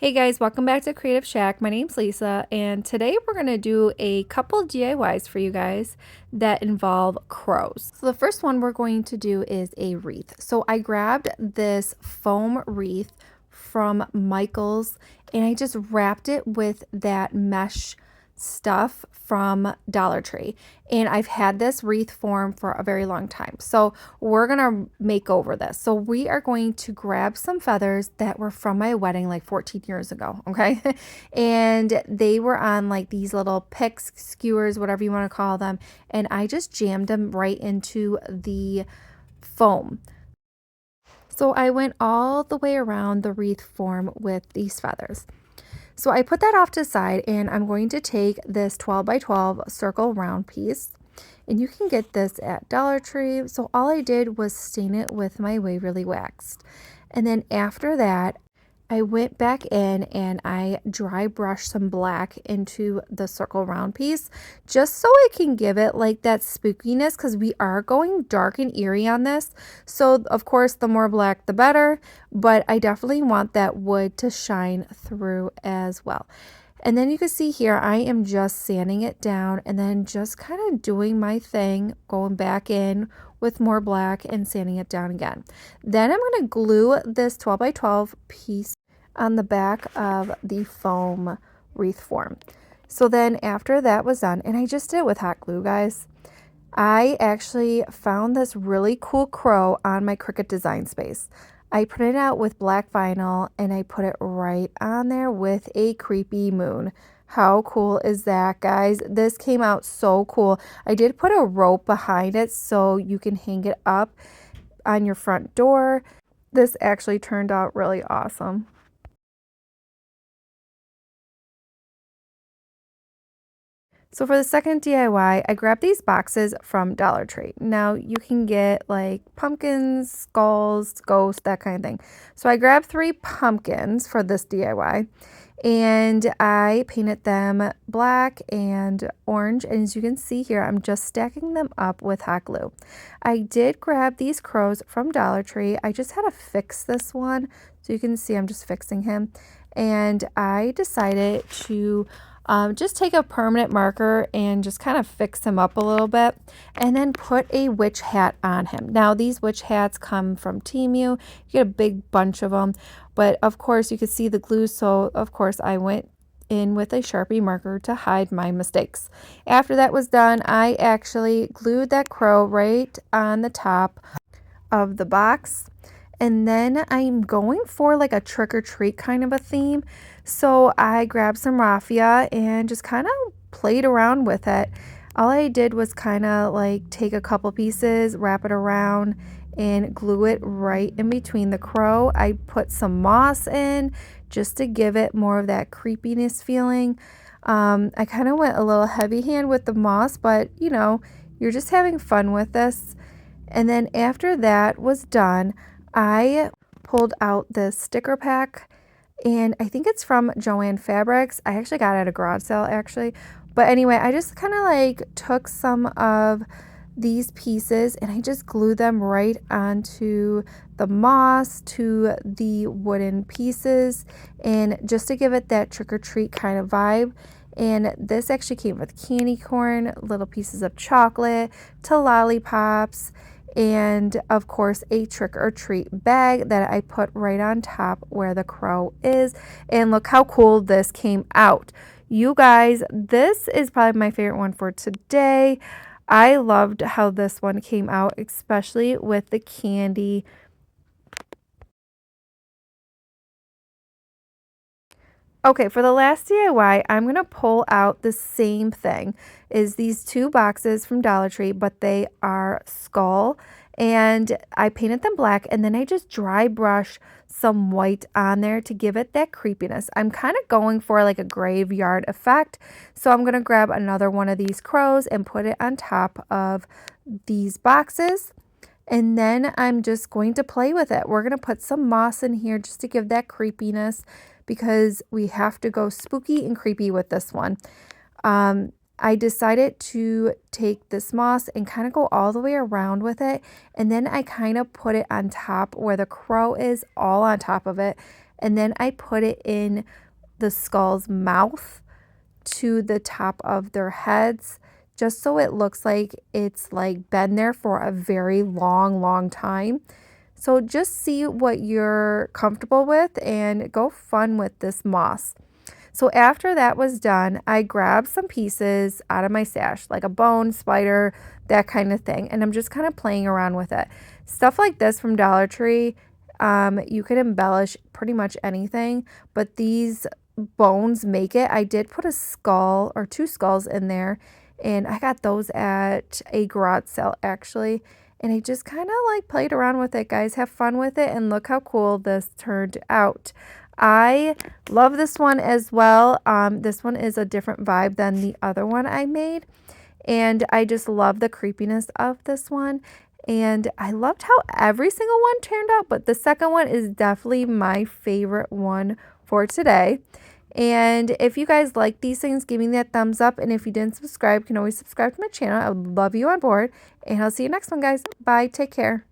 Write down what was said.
Hey guys, welcome back to Creative Shack. My name's Lisa, and today we're going to do a couple DIYs for you guys that involve crows. So the first one we're going to do is a wreath. So I grabbed this foam wreath from Michael's and I just wrapped it with that mesh stuff from Dollar Tree. And I've had this wreath form for a very long time. So we're going to make over this. So we are going to grab some feathers that were from my wedding like 14 years ago, okay? And they were on like these little picks, skewers, whatever you want to call them. And I just jammed them right into the foam. So I went all the way around the wreath form with these feathers. So I put that off to the side, and I'm going to take this 12 by 12 circle round piece, and you can get this at Dollar Tree. So all I did was stain it with my Waverly Waxed. And then after that, I went back in and I dry brushed some black into the circle round piece just so it can give it like that spookiness, because we are going dark and eerie on this. So of course the more black the better, but I definitely want that wood to shine through as well. And then you can see here, I am just sanding it down and then just kind of doing my thing, going back in with more black and sanding it down again. Then I'm going to glue this 12 by 12 piece on the back of the foam wreath form. So then after that was done, and I just did it with hot glue, guys, I actually found this really cool crow on my Cricut Design Space. I printed it out with black vinyl and I put it right on there with a creepy moon. How cool is that, guys? This came out so cool. I did put a rope behind it so you can hang it up on your front door. This actually turned out really awesome. So for the second DIY, I grabbed these boxes from Dollar Tree. Now you can get like pumpkins, skulls, ghosts, that kind of thing. So I grabbed 3 pumpkins for this DIY and I painted them black and orange. And as you can see here, I'm just stacking them up with hot glue. I did grab these crows from Dollar Tree. I just had to fix this one. So you can see I'm just fixing him. And I decided to just take a permanent marker and just kind of fix him up a little bit and then put a witch hat on him. Now these witch hats come from Temu. You get a big bunch of them, but of course you can see the glue, so of course I went in with a Sharpie marker to hide my mistakes. After that was done, I actually glued that crow right on the top of the box. And then I'm going for like a trick or treat kind of a theme. So I grabbed some raffia and just kind of played around with it. All I did was kind of like take a couple pieces, wrap it around, and glue it right in between the crow. I put some moss in just to give it more of that creepiness feeling. I kind of went a little heavy hand with the moss, but you know, you're just having fun with this. And then after that was done, I pulled out this sticker pack, and I think it's from Joann Fabrics. I actually got it at a garage sale actually. But anyway, I just kind of like took some of these pieces and I just glued them right onto the moss to the wooden pieces, and just to give it that trick-or-treat kind of vibe. And this actually came with candy corn, little pieces of chocolate, to lollipops, and of course a trick or treat bag that I put right on top where the crow is. And look how cool this came out. You guys, this is probably my favorite one for today. I loved how this one came out, especially with the candy. Okay, for the last DIY, I'm going to pull out the same thing. Is these 2 boxes from Dollar Tree, but they are skull. And I painted them black, and then I just dry brush some white on there to give it that creepiness. I'm kind of going for like a graveyard effect. So I'm going to grab another one of these crows and put it on top of these boxes. And then I'm just going to play with it. We're going to put some moss in here just to give that creepiness, because we have to go spooky and creepy with this one. I decided to take this moss and kind of go all the way around with it. And then I kind of put it on top where the crow is, all on top of it. and then I put it in the skull's mouth to the top of their heads, just so it looks like it's like been there for a very long time. So just see what you're comfortable with and go fun with this moss. So after that was done, I grabbed some pieces out of my stash, like a bone, spider, that kind of thing. And I'm just kind of playing around with it. Stuff like this from Dollar Tree, you can embellish pretty much anything, but these bones make it. I did put a skull or two skulls in there, and I got those at a garage sale actually. And I just kind of like played around with it, guys. Have fun with it, and look how cool this turned out. I love this one as well. This one is a different vibe than the other one I made. And I just love the creepiness of this one. And I loved how every single one turned out. But the second one is definitely my favorite one for today. And if you guys like these things, give me that thumbs up. And if you didn't subscribe, you can always subscribe to my channel. I would love you on board. And I'll see you next one, guys. Bye. Take care.